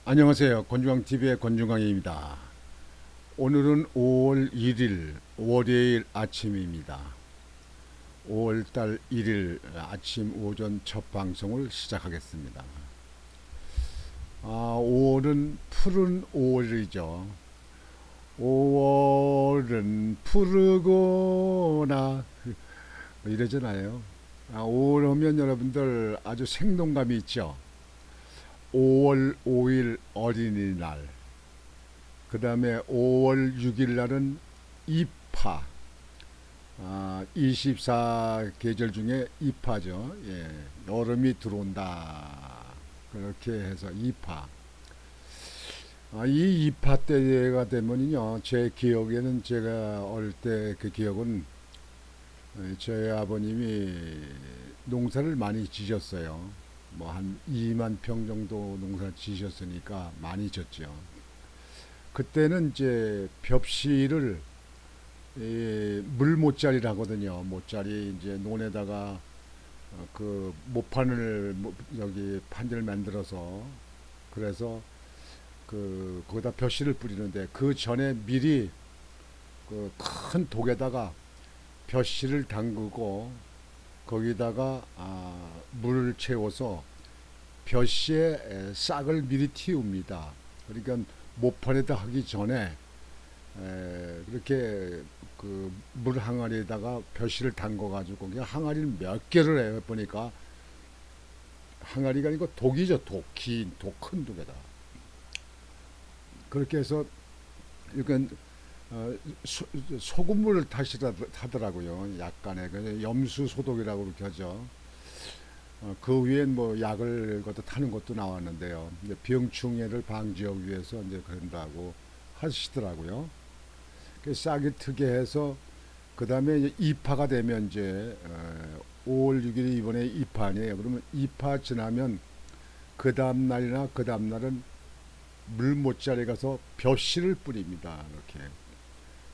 안녕하세요. 권중광TV의 권중광입니다. 오늘은 5월 1일 월요일 아침입니다. 5월달 1일 아침 오전 첫 방송을 시작하겠습니다. 5월은 푸른 5월이죠. 5월은 푸르구나 이러잖아요. 5월 하면 여러분들 아주 생동감이 있죠. 5월 5일 어린이날, 그 다음에 5월 6일 날은 입하, 24계절 중에 입하죠. 예, 여름이 들어온다. 그렇게 해서 입하. 이 입하 때가 되면요, 제 기억에는 제가 어릴 때 그 기억은 저희 아버님이 농사를 많이 지셨어요. 뭐 한 2만 평 정도 농사 지셨으니까 많이 졌죠. 그때는 이제 벽시를 물모짜리를 하거든요. 모짜리 이제 논에다가 그 모판을 여기 판지를 만들어서 그래서 그 거기다 벽시를 뿌리는데 그 전에 미리 그 큰 독에다가 벽시를 담그고 거기다가 물을 채워서 벼시에 싹을 미리 틔웁니다. 그러니까 모판에다 하기 전에 그렇게 그 물 항아리에다가 벼시를 담궈 가지고 그냥 항아리를 몇 개를 해 보니까 항아리가 아니고 독이죠. 독 큰 독에다 그렇게 해서 이건 소금물을 타더라고요. 약간의 그 염수 소독이라고 그렇게 하죠. 그 위엔 뭐 약을 갖다 타는 것도 나왔는데요. 이제 병충해를 방지하기 위해서 이제 그런다고 하시더라고요. 그 싹이 트게 해서 그 다음에 이제 입하가 되면 이제 5월 6일이 이번에 입하 아니에요. 그러면 입하 지나면 그 다음 날이나 그 다음 날은 물못자리 가서 벼씨를 뿌립니다.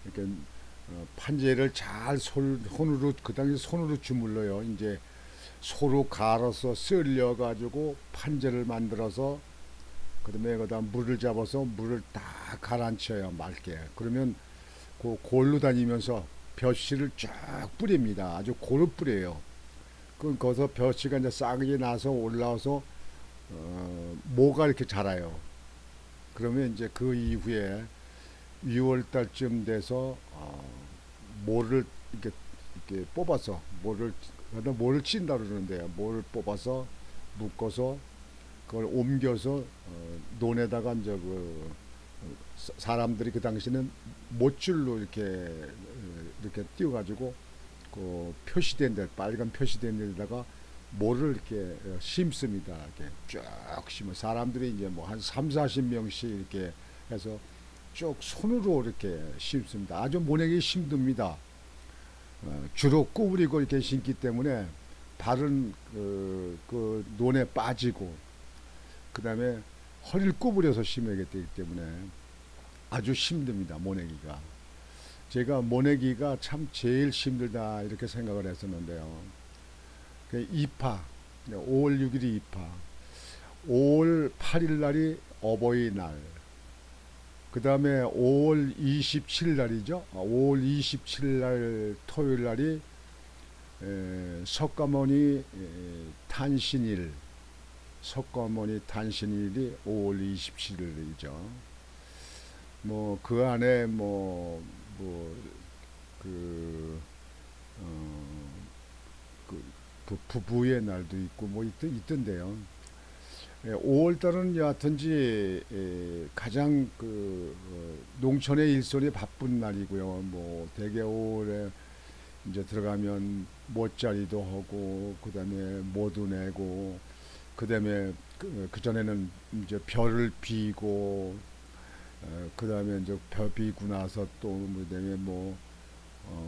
이렇게 판재를 잘 손으로 그 당시 손으로 주물러요. 이제 소로 갈아서 썰려 가지고 판재를 만들어서 그다음에 거기다 물을 잡아서 물을 다 가라앉혀요. 맑게. 그러면 그 골로 다니면서 벼씨를 쫙 뿌립니다. 아주 골을 뿌려요. 그 거기서 벼씨가 이제 싹이 나서 올라와서 모가 이렇게 자라요. 그러면 이제 그 이후에 6월 달쯤 돼서 모를 이렇게 뽑아서 모를 찐다 그러는데요. 모를 뽑아서 묶어서 그걸 옮겨서 논에다가 이제 그 사람들이 그 당시는 못줄로 이렇게 띄워가지고 그 표시된 데 빨간 표시된 데다가 모를 이렇게 심습니다. 이렇게 쭉 심어 사람들이 이제 뭐 한 3, 40명씩 이렇게 해서 쭉 손으로 이렇게 심습니다. 아주 모내기 힘듭니다. 주로 구부리고 이렇게 심기 때문에 발은 그 논에 빠지고 그 다음에 허리를 구부려서 심어야 되기 때문에 아주 힘듭니다. 모내기가. 제가 모내기가 참 제일 힘들다 이렇게 생각을 했었는데요. 그 입하, 5월 6일이 입하, 5월 8일 날이 어버이날, 그 다음에 5월 27일 날이죠. 5월 27일 날 토요일 날이 석가모니 탄신일, 석가모니 탄신일이 5월 27일이죠. 뭐 그 안에 그, 어, 그 부부의 날도 있고 뭐 있던데요. 5월 달은 여하튼지 가장 그 농촌의 일손이 바쁜 날이고요. 뭐 대개 5월에 이제 들어가면 못자리도 하고 그다음에 모두 내고 그다음에 그 전에는 이제 별을 비고 그다음에 이제 별 비고 나서 또 그다음에 뭐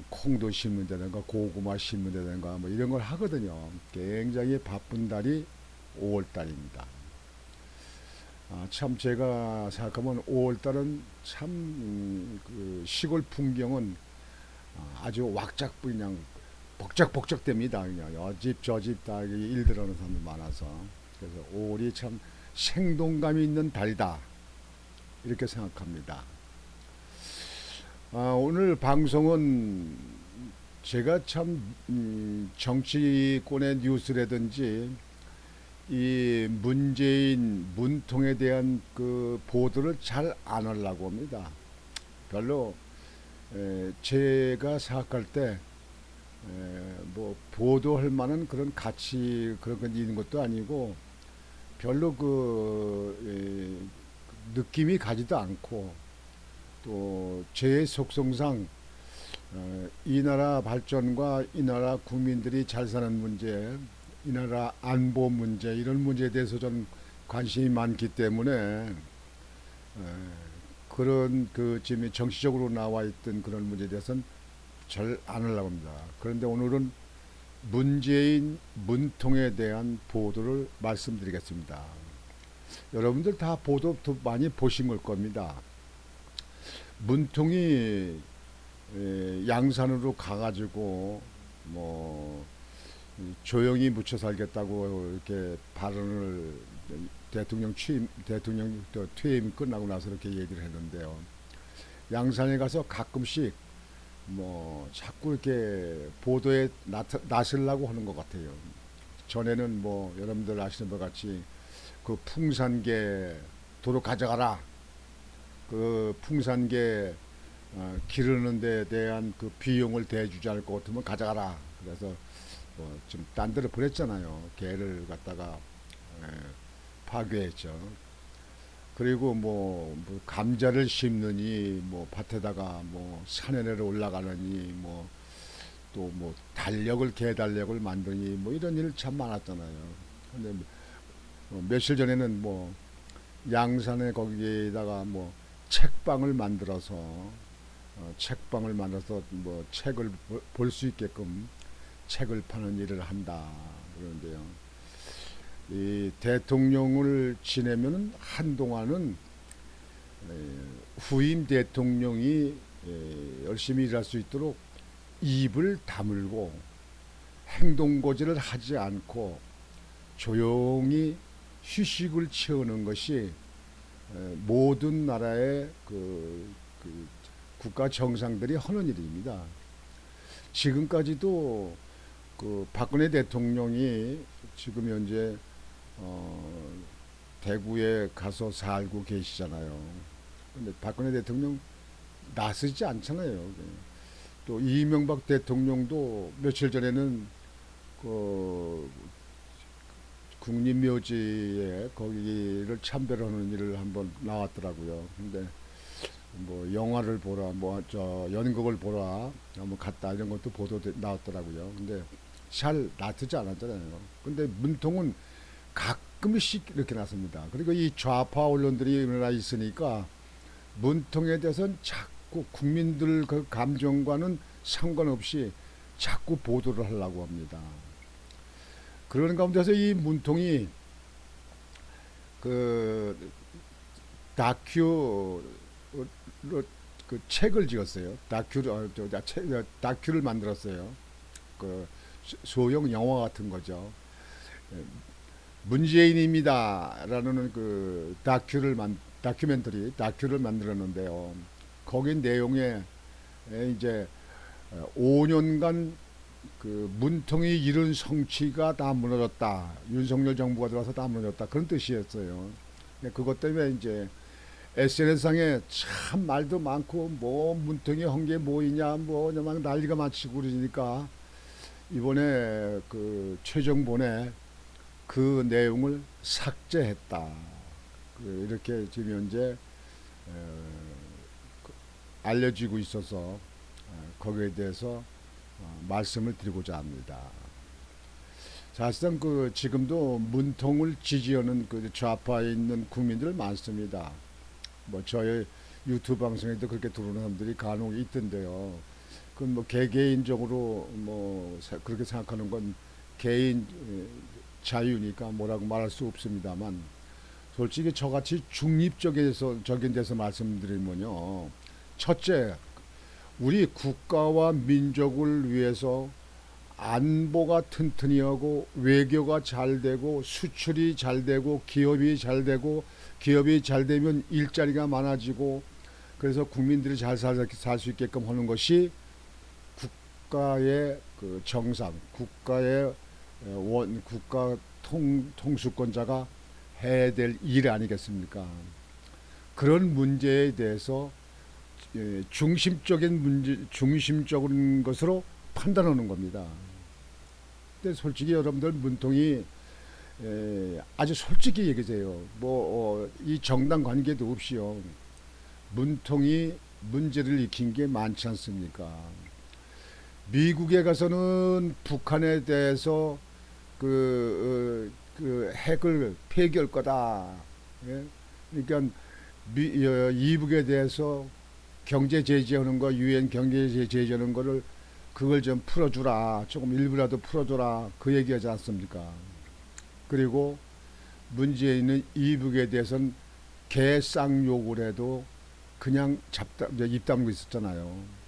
콩도 심는다든가 고구마 심는다든가 뭐 이런 걸 하거든요. 굉장히 바쁜 달이 5월 달입니다. 참 제가 생각하면 5월 달은 참그 시골 풍경은 아주 왁작 그냥 복작복작됩니다. 그냥 여집 저집 다 일들 하는 사람이 많아서 그래서 5월이 참 생동감이 있는 달이다 이렇게 생각합니다. 오늘 방송은 제가 참 정치권의 뉴스라든지 이 문재인 문통에 대한 그 보도를 잘 안 하려고 합니다. 별로 제가 생각할 때 뭐 보도할 만한 그런 가치 그런 건 있는 것도 아니고 별로 느낌이 가지도 않고 또 제 속성상 이 나라 발전과 이 나라 국민들이 잘 사는 문제, 이 나라 안보 문제 이런 문제에 대해서 좀 관심이 많기 때문에 그런 그 지금 정치적으로 나와 있던 그런 문제에 대해서는 잘 안 하려고 합니다. 그런데 오늘은 문재인 문통에 대한 보도를 말씀드리겠습니다. 여러분들 다 보도 많이 보신 걸 겁니다. 문통이 양산으로 가가지고 뭐 조용히 묻혀 살겠다고 이렇게 발언을 대통령 퇴임 끝나고 나서 이렇게 얘기를 했는데요. 양산에 가서 가끔씩 뭐 자꾸 이렇게 보도에 나서려고 하는 것 같아요. 전에는 뭐 여러분들 아시는 것 같이 그 풍산개 도로 가져가라. 그 풍산개 기르는 데 대한 그 비용을 대주지 않을 것 같으면 가져가라. 그래서 뭐 좀 딴 데로 보냈잖아요. 개를 갖다가 파괴했죠. 그리고 뭐 감자를 심느니 뭐 밭에다가 뭐 산에 내려 올라가느니 뭐 또 뭐 달력을 개달력을 만드니 뭐 이런 일 참 많았잖아요. 근데 며칠 전에는 뭐 양산에 거기에다가 뭐 책방을 만들어서 뭐 책을 볼 수 있게끔 책을 파는 일을 한다 그러는데요. 이 대통령을 지내면 한동안은 후임 대통령이 열심히 일할 수 있도록 입을 다물고 행동고지를 하지 않고 조용히 휴식을 채우는 것이 모든 나라의 그 국가 정상들이 하는 일입니다. 지금까지도 그 박근혜 대통령이 지금 현재 대구에 가서 살고 계시잖아요. 근데 박근혜 대통령 나서지 않잖아요. 또 이명박 대통령도 며칠 전에는 그 국립묘지에 거기를 참배하는 일을 한번 나왔더라고요. 근데 뭐 영화를 보라, 뭐 저 연극을 보라, 한번 갔다 이런 것도 보도 나왔더라고요. 근데 잘 놔두지 않았잖아요. 근데 문통은 가끔씩 이렇게 나섭니다. 그리고 이 좌파 언론들이 일어나 있으니까 문통에 대해서는 자꾸 국민들 그 감정과는 상관없이 자꾸 보도를 하려고 합니다. 그런 가운데서 이 문통이 그 다큐 그 책을 지었어요. 다큐를 만들었어요. 그 소형 영화 같은 거죠. 문재인입니다라는 그 다큐멘터리 만들었는데요. 거기 내용에 이제 5년간 그 문통이 이룬 성취가 다 무너졌다. 윤석열 정부가 들어와서 다 무너졌다. 그런 뜻이었어요. 그것 때문에 이제 SNS상에 참 말도 많고 뭐 문통이 한 게 뭐이냐 뭐 막 난리가 많치고 그러니까 이번에 그 최정본에 그 내용을 삭제했다. 이렇게 지금 현재 알려지고 있어서 거기에 대해서 말씀을 드리고자 합니다. 사실상 그 지금도 문통을 지지하는 그 좌파에 있는 국민들 많습니다. 뭐 저의 유튜브 방송에도 그렇게 들어오는 사람들이 간혹 있던데요. 그건 뭐 개개인적으로 뭐 그렇게 생각하는 건 개인 자유니까 뭐라고 말할 수 없습니다만 솔직히 저같이 중립적인 데서 말씀드리면요. 첫째, 우리 국가와 민족을 위해서 안보가 튼튼히 하고 외교가 잘 되고 수출이 잘 되고 기업이 잘 되고 기업이 잘 되면 일자리가 많아지고 그래서 국민들이 잘 살 수 있게끔 하는 것이 국가의 그 정상, 국가의 국가 통수권자가 해야 될 일 아니겠습니까? 그런 문제에 대해서 중심적인 것으로 판단하는 겁니다. 근데 솔직히 여러분들 문통이 아주 솔직히 얘기해요. 이 정당 관계도 없이요. 문통이 문제를 일으킨 게 많지 않습니까? 미국에 가서는 북한에 대해서 그 핵을 폐기할 거다. 예? 그러니까 이북에 대해서 경제 제재하는 거, 유엔 경제 제재하는 거를 그걸 좀 풀어주라. 조금 일부라도 풀어줘라. 그 얘기하지 않습니까? 그리고 문제 있는 이북에 대해서는 개쌍 욕을 해도 그냥 입 다물고 있었잖아요.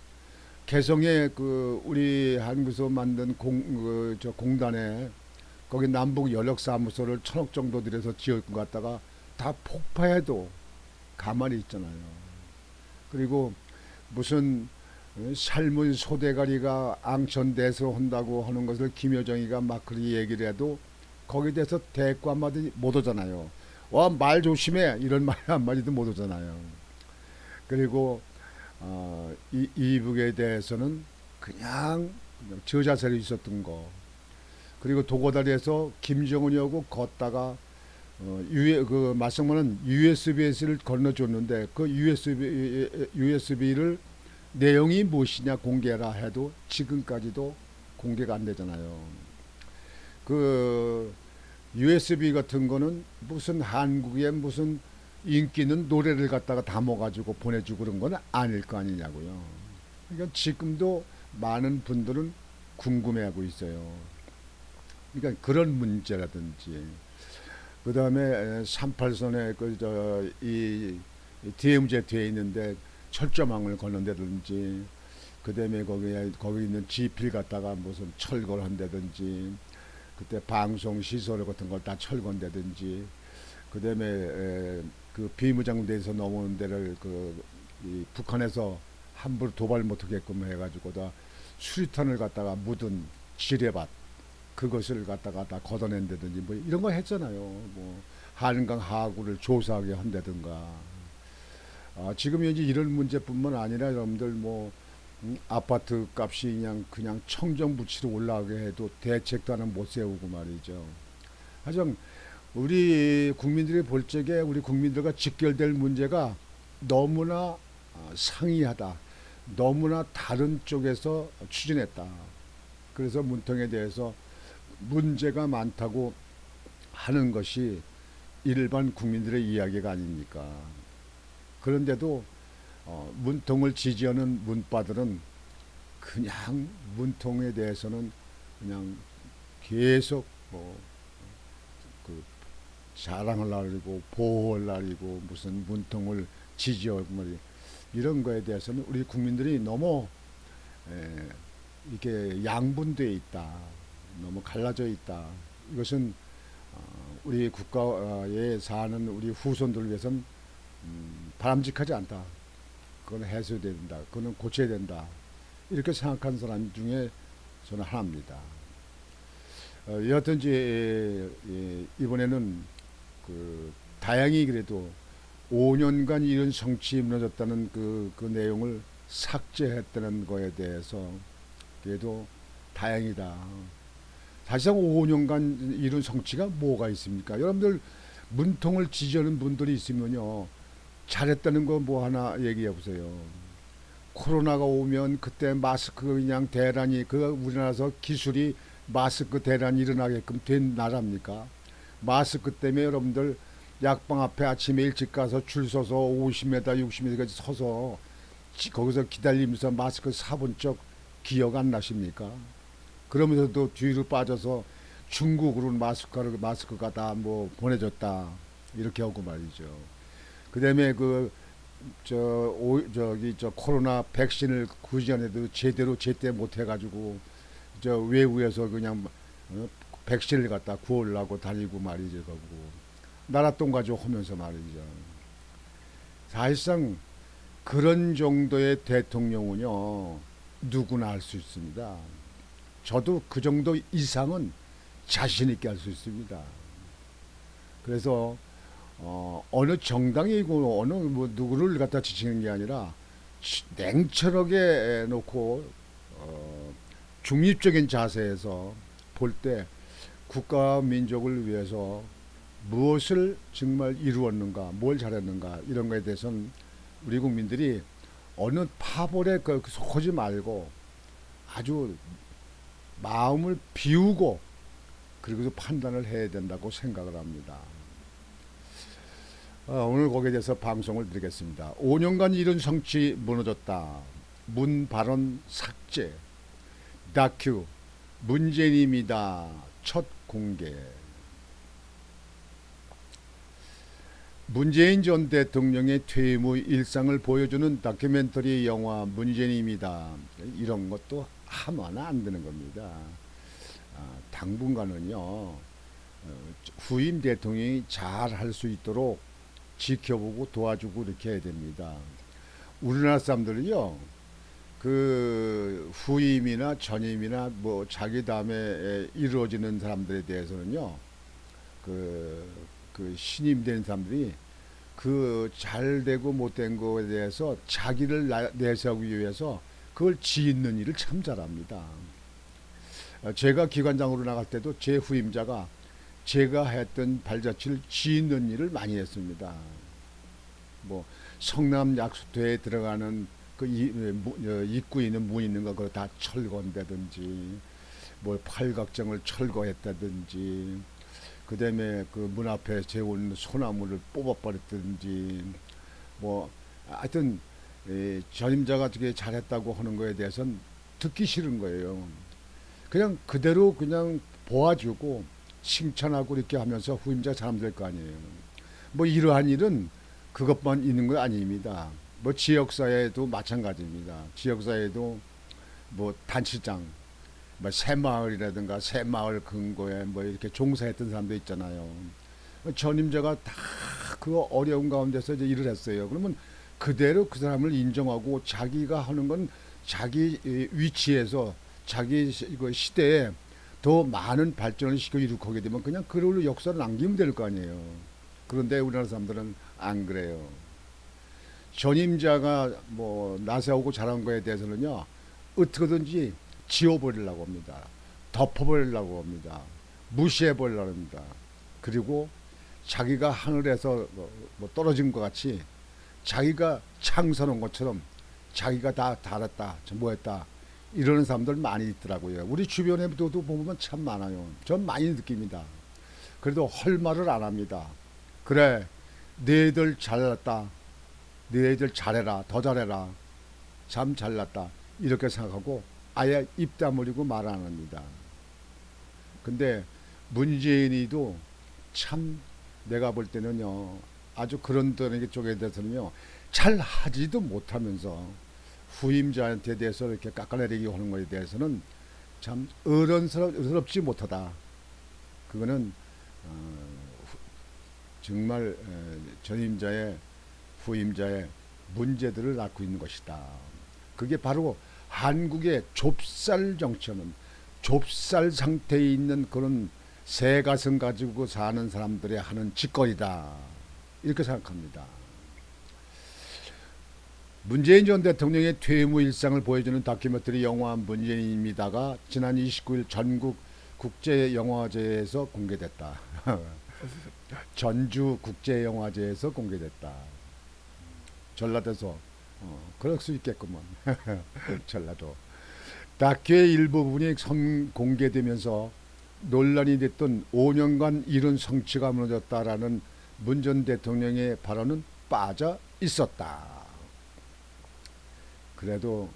개성에 그 우리 한국에서 만든 공단에 거기 남북 연락사무소를 1,000억 정도 들여서 지을 것 같다가 다 폭파해도 가만히 있잖아요. 그리고 무슨 삶은 소대가리가 앙천대서 한다고 하는 것을 김여정이가 막 그렇게 얘기를 해도 거기에 대해서 대꾸 한마디 못 하잖아요. 와, 말 조심해 이런 말 한마디도 못 하잖아요. 그리고 이북에 대해서는 그냥 저자세로 있었던 거. 그리고 도고다리에서 김정은이하고 걷다가 맞성만은 USB를 건너줬는데 그 USB를 내용이 무엇이냐 공개라 해도 지금까지도 공개가 안 되잖아요. 그 USB 같은 거는 무슨 한국에 무슨 인기 있는 노래를 갖다가 담아가지고 보내주고 그런 건 아닐 거 아니냐고요. 그러니까 지금도 많은 분들은 궁금해하고 있어요. 그러니까 그런 문제라든지 그 다음에 38선에 이 DMZ 뒤에 있는데 철조망을 거는다든지 그 다음에 거기 있는 지필 갖다가 무슨 철거를 한다든지 그때 방송 시설 같은 걸 다 철거한다든지 그 다음에 그 비무장대에서 넘어오는 데를 이 북한에서 함부로 도발 못하게끔 해가지고 다 수리탄을 갖다가 묻은 지뢰밭 그것을 갖다가 다 걷어낸다든지 뭐 이런 거 했잖아요. 뭐 한강 하구를 조사하게 한다든가. 지금 현재 이런 문제뿐만 아니라 여러분들 아파트 값이 그냥 청정부치로 올라가게 해도 대책도 하나 못 세우고 말이죠. 하여튼 우리 국민들이 볼 적에 우리 국민들과 직결될 문제가 너무나 상이하다. 너무나 다른 쪽에서 추진했다. 그래서 문통에 대해서 문제가 많다고 하는 것이 일반 국민들의 이야기가 아닙니까? 그런데도 문통을 지지하는 문파들은 그냥 문통에 대해서는 그냥 계속 그 자랑하려고 보호하려고 무슨 문통을 지지하고 이런 거에 대해서는 우리 국민들이 너무 이렇게 양분되어 있다. 너무 갈라져 있다. 이것은 우리 국가에 사는 우리 후손들을 위해서는 바람직하지 않다. 그건 해소돼야 된다. 그건 고쳐야 된다. 이렇게 생각하는 사람 중에 저는 하나입니다. 여하튼지 이번에는 다행히 그래도 5년간 이런 정치 무너졌다는 그 내용을 삭제했다는 거에 대해서 그래도 다행이다. 사실상 5년간 이런 정치가 뭐가 있습니까? 여러분들 문통을 지지하는 분들이 있으면요. 잘했다는 거 뭐 하나 얘기해 보세요. 코로나가 오면 그때 마스크 그냥 대란이 우리나라에서 기술이 마스크 대란이 일어나게끔 된 나라입니까? 마스크 때문에 여러분들 약방 앞에 아침에 일찍 가서 줄 서서 50m, 60m까지 서서 거기서 기다리면서 마스크 사본 적 기억 안 나십니까? 그러면서도 뒤로 빠져서 중국으로는 마스크가 다 보내졌다 이렇게 하고 말이죠. 그다음에 코로나 백신을 그 전에도 제때 못 해가지고 저 외부에서 그냥 백신을 갖다 구하려고 다니고 말이죠. 그거 나라 똥 가지고 하면서 말이죠. 사실상 그런 정도의 대통령은요 누구나 할 수 있습니다. 저도 그 정도 이상은 자신 있게 할 수 있습니다. 그래서 어느 정당이고 어느 뭐 누구를 갖다 지치는 게 아니라 냉철하게 놓고 중립적인 자세에서 볼 때 국가와 민족을 위해서 무엇을 정말 이루었는가, 뭘 잘했는가 이런 거에 대해서는 우리 국민들이 어느 파벌에 속하지 말고 아주 마음을 비우고 그리고 판단을 해야 된다고 생각을 합니다. 오늘 거기에 대해서 방송을 드리겠습니다. 5년간 이룬 성취 무너졌다. 문 발언 삭제. 다큐 문재인입니다. 첫 공개. 문재인 전 대통령의 퇴임 후 일상을 보여주는 다큐멘터리 영화 문재인입니다. 이런 것도 하면 안 되는 겁니다. 당분간은요 후임 대통령이 잘 할 수 있도록 지켜보고 도와주고 이렇게 해야 됩니다. 우리나라 사람들은요 그 후임이나 전임이나 뭐 자기 다음에 이루어지는 사람들에 대해서는요 그 신임된 사람들이 그 잘되고 못된 거에 대해서 자기를 내세우기 위해서 그걸 짓는 일을 참 잘합니다. 제가 기관장으로 나갈 때도 제 후임자가 제가 했던 발자취를 짓는 일을 많이 했습니다. 뭐 성남 약수터에 들어가는 그 입구에 있는 문 있는 거 그거 다 철거한다든지 뭐 팔각정을 철거했다든지 그다음에 그 문 앞에 세운 소나무를 뽑아버렸든지 뭐 하여튼 전임자가 되게 잘했다고 하는 거에 대해서는 듣기 싫은 거예요. 그냥 그대로 그냥 보아주고 칭찬하고 이렇게 하면서 후임자 잘하면 될 거 아니에요. 뭐 이러한 일은 그것만 있는 거 아닙니다. 뭐 지역사회도 마찬가지입니다. 지역사회도 뭐 단체장, 뭐 새마을이라든가 새마을 근거에 뭐 이렇게 종사했던 사람도 있잖아요. 전임자가 다 그 어려운 가운데서 이제 일을 했어요. 그러면 그대로 그 사람을 인정하고 자기가 하는 건 자기 위치에서 자기 시대에 더 많은 발전을 시켜 이룩하게 되면 그냥 그걸로 역사를 남기면 될 거 아니에요. 그런데 우리나라 사람들은 안 그래요. 전임자가 뭐 나세우고 잘한 거에 대해서는요 어떻게든지 지워버리려고 합니다. 덮어버리려고 합니다. 무시해버리려고 합니다. 그리고 자기가 하늘에서 뭐 떨어진 것 같이 자기가 창설한 것처럼 자기가 다 달았다, 뭐했다 이러는 사람들 많이 있더라고요. 우리 주변에도 보면 참 많아요. 전 많이 느낍니다. 그래도 할 말을 안 합니다. 그래, 너희들 잘났다. 너희들 잘해라. 더 잘해라. 참 잘났다. 이렇게 생각하고 아예 입 다물고 말 안 합니다. 근데 문재인이도 참 내가 볼 때는요 아주 그런 쪽에 대해서는요 잘 하지도 못하면서 후임자한테 대해서 이렇게 깎아내리기 하는 것에 대해서는 참 어른스럽지 못하다. 그거는 정말 전임자의 후임자의 문제들을 낳고 있는 것이다. 그게 바로 한국의 좁쌀 정치는 좁쌀 상태에 있는 그런 새가슴 가지고 사는 사람들이 하는 짓거리다. 이렇게 생각합니다. 문재인 전 대통령의 퇴임 후 일상을 보여주는 다큐멘터리 영화 문재인입니다가 지난 29일 전국 국제영화제에서 공개됐다. 전주 국제영화제에서 공개됐다. 전라도에서 그럴 수 있겠구먼. 전라도. 다큐의 일부분이 공개되면서 논란이 됐던 5년간 이룬 성취가 무너졌다라는 문 전 대통령의 발언은 빠져 있었다. 그래도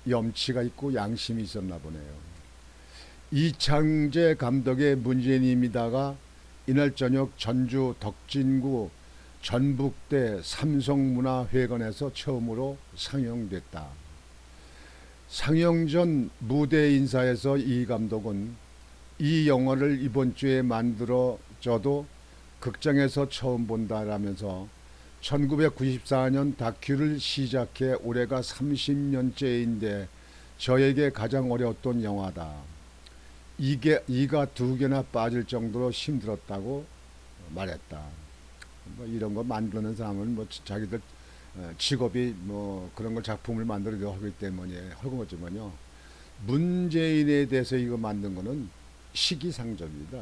염치가 있고 양심이 있었나 보네요. 이창재 감독의 문재인입니다가 이날 저녁 전주 덕진구 전북대 삼성문화회관에서 처음으로 상영됐다. 상영 전 무대 인사에서 이 감독은 이 영화를 이번 주에 만들어져도 극장에서 처음 본다라면서 1994년 다큐를 시작해 올해가 30년째인데 저에게 가장 어려웠던 영화다. 이가 두 개나 빠질 정도로 힘들었다고 말했다. 뭐 이런 거 만드는 사람은 뭐 자기들 직업이 뭐 그런 걸 작품을 만들기도 하기 때문에 하는 거지만요. 문재인에 대해서 이거 만든 거는 시기상조입니다.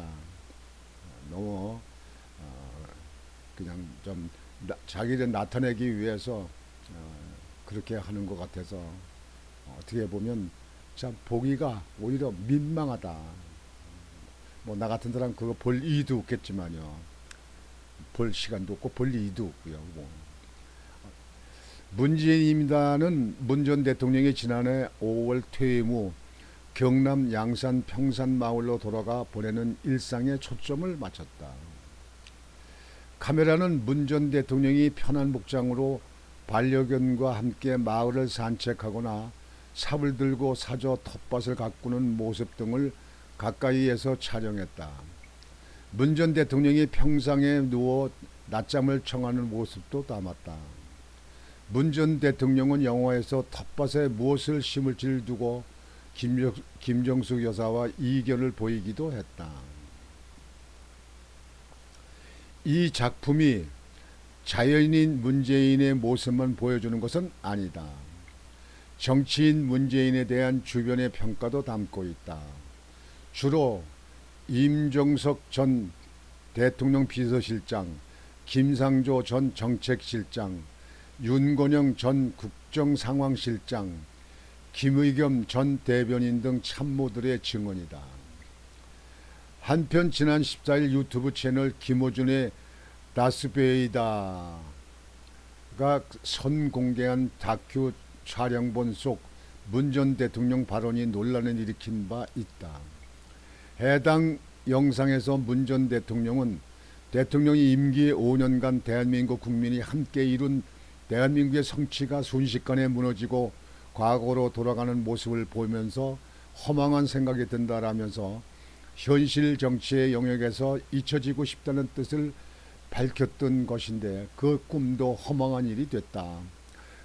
너무 그냥 좀 자기를 나타내기 위해서 그렇게 하는 것 같아서 어떻게 보면 참 보기가 오히려 민망하다. 뭐 나 같은 사람 그거 볼 이유도 없겠지만요. 볼 시간도 없고 볼 이유도 없고요. 뭐. 문재인입니다는 문 전 대통령이 지난해 5월 퇴임 후 경남 양산 평산 마을로 돌아가 보내는 일상에 초점을 맞췄다. 카메라는 문 전 대통령이 편한 복장으로 반려견과 함께 마을을 산책하거나 삽을 들고 사저 텃밭을 가꾸는 모습 등을 가까이에서 촬영했다. 문 전 대통령이 평상에 누워 낮잠을 청하는 모습도 담았다. 문 전 대통령은 영화에서 텃밭에 무엇을 심을지를 두고 김정숙 여사와 이견을 보이기도 했다. 이 작품이 자연인 문재인의 모습만 보여주는 것은 아니다. 정치인 문재인에 대한 주변의 평가도 담고 있다. 주로 임종석 전 대통령 비서실장, 김상조 전 정책실장, 윤건영 전 국정상황실장, 김의겸 전 대변인 등 참모들의 증언이다. 한편 지난 14일 유튜브 채널 김호준의 다스베이다가 선공개한 다큐 촬영본 속 문 전 대통령 발언이 논란을 일으킨 바 있다. 해당 영상에서 문 전 대통령은 대통령이 임기 5년간 대한민국 국민이 함께 이룬 대한민국의 성취가 순식간에 무너지고 과거로 돌아가는 모습을 보면서 허망한 생각이 든다라면서 현실 정치의 영역에서 잊혀지고 싶다는 뜻을 밝혔던 것인데 그 꿈도 허망한 일이 됐다.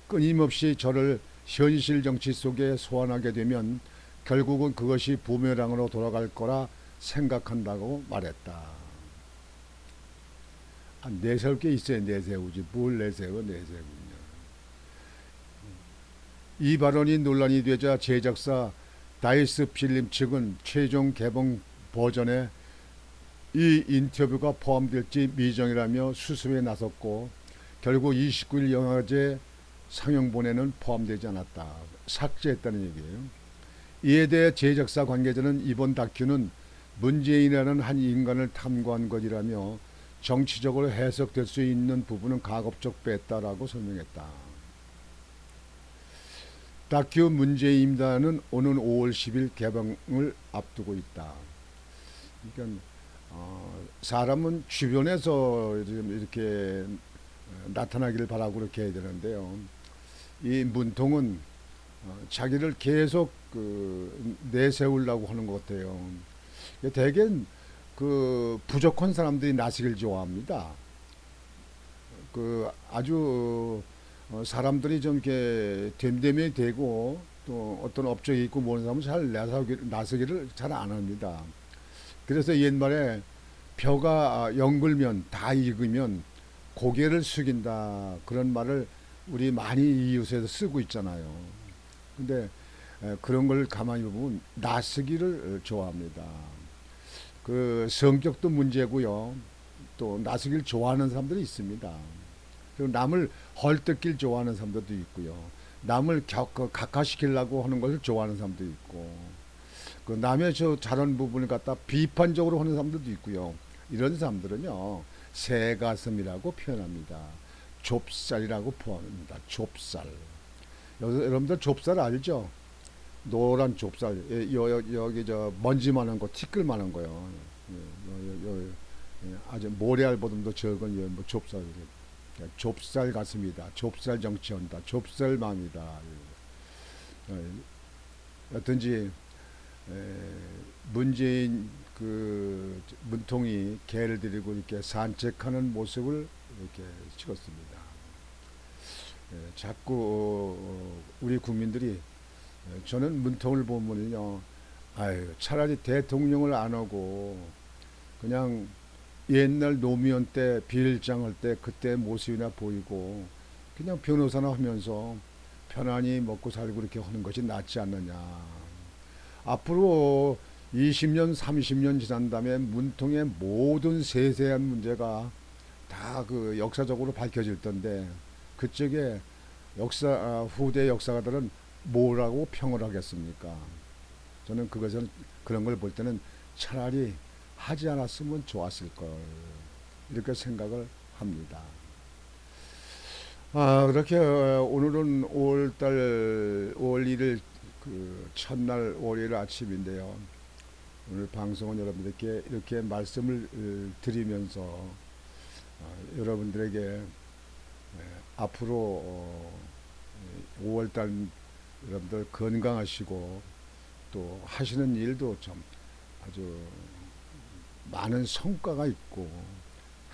끊임없이 저를 현실 정치 속에 소환하게 되면 결국은 그것이 부메랑으로 돌아갈 거라 생각한다고 말했다. 내세울 게 있어야 내세우지 뭘 내세우냐. 이 발언이 논란이 되자 제작사 다이스 필름 측은 최종 개봉 버전에 이 인터뷰가 포함될지 미정이라며 수습에 나섰고 결국 29일 영화제 상영본에는 포함되지 않았다. 삭제했다는 얘기예요. 이에 대해 제작사 관계자는 이번 다큐는 문재인이라는 한 인간을 탐구한 것이라며 정치적으로 해석될 수 있는 부분은 가급적 뺐다라고 설명했다. 다큐 문재인입니다는 오는 5월 10일 개봉을 앞두고 있다. 그러니까 사람은 주변에서 이렇게 나타나기를 바라고 그렇게 해야 되는데요. 이 문통은 자기를 계속 내세우려고 하는 것 같아요. 대개 그 부족한 사람들이 나서길 좋아합니다. 아주 사람들이 좀 이렇게 됨됨이 되고 또 어떤 업적이 있고 모르는 사람은 잘 나서기를 잘 안 합니다. 그래서 옛말에 벼가 연글면 다 익으면 고개를 숙인다 그런 말을 우리 많이 이웃에서 쓰고 있잖아요. 근데 그런 걸 가만히 보면 나서기를 좋아합니다. 그 성격도 문제고요. 또 나서기를 좋아하는 사람들이 있습니다. 그리고 남을 헐뜯길 좋아하는 사람들도 있고요. 남을 각하시키려고 하는 것을 좋아하는 사람도 있고, 그 남의 저 잘하는 부분을 갖다 비판적으로 하는 사람들도 있고요. 이런 사람들은요, 새가슴이라고 표현합니다. 좁쌀이라고 표현합니다. 좁쌀. 여러분들 좁쌀 알죠? 노란 좁쌀. 여기 저 먼지만한 거, 티끌만한 거요. 아주 모래알보다도 적은 뭐 좁쌀. 좁쌀 같습니다. 좁쌀 정치한다. 좁쌀 마음이다. 어떤지 문재인 그 문통이 개를 데리고 이렇게 산책하는 모습을 이렇게 찍었습니다. 자꾸 우리 국민들이 저는 문통을 보면요, 아유 차라리 대통령을 안 하고 그냥 옛날 노무현 때 비일장 할 때 그때 모습이나 보이고 그냥 변호사나 하면서 편안히 먹고 살고 이렇게 하는 것이 낫지 않느냐. 앞으로 20년, 30년 지난 다음에 문통의 모든 세세한 문제가 다 그 역사적으로 밝혀질 텐데 그쪽에 후대 역사가들은 뭐라고 평을 하겠습니까? 저는 그것은 그런 걸 볼 때는 차라리 하지 않았으면 좋았을 걸 이렇게 생각을 합니다. 그렇게 오늘은 5월 1일 그 첫날 월요일 아침인데요. 오늘 방송은 여러분들께 이렇게 말씀을 드리면서 여러분들에게 앞으로 5월달 여러분들 건강하시고 또 하시는 일도 좀 아주 많은 성과가 있고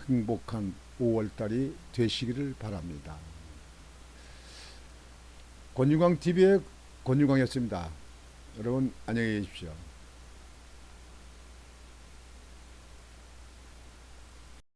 행복한 5월달이 되시기를 바랍니다. 권유광 TV의 권유광이었습니다. 여러분 안녕히 계십시오.